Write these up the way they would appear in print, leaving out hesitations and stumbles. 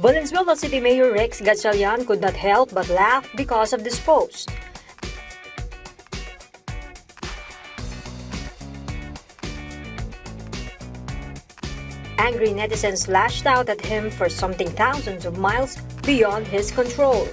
Valenzuela City Mayor Rex Gatchalian could not help but laugh because of this post. Angry netizens lashed out at him for something thousands of miles beyond his control.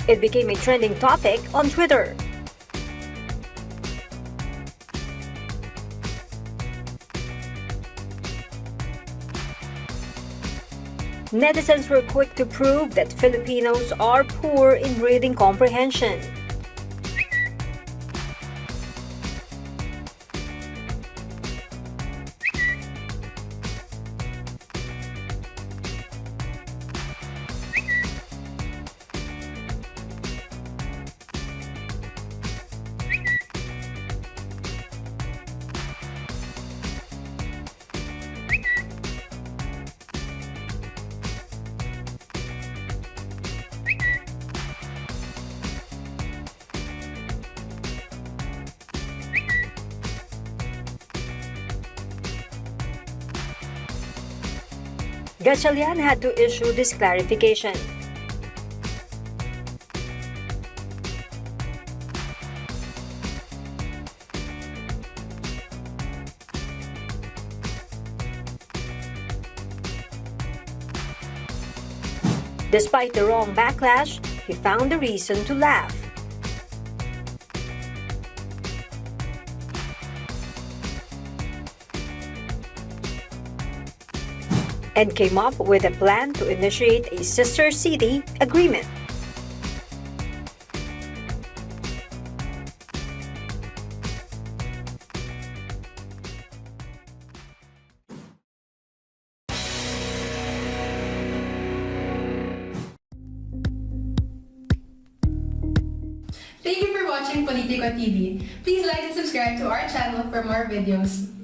It became a trending topic on Twitter. Netizens were quick to prove that Filipinos are poor in reading comprehension. Gatchalian had to issue this clarification. Despite the wrong backlash, he found a reason to laugh. And came up with a plan to initiate a sister city agreement. Thank you for watching Politiko TV. Please like and subscribe to our channel for more videos.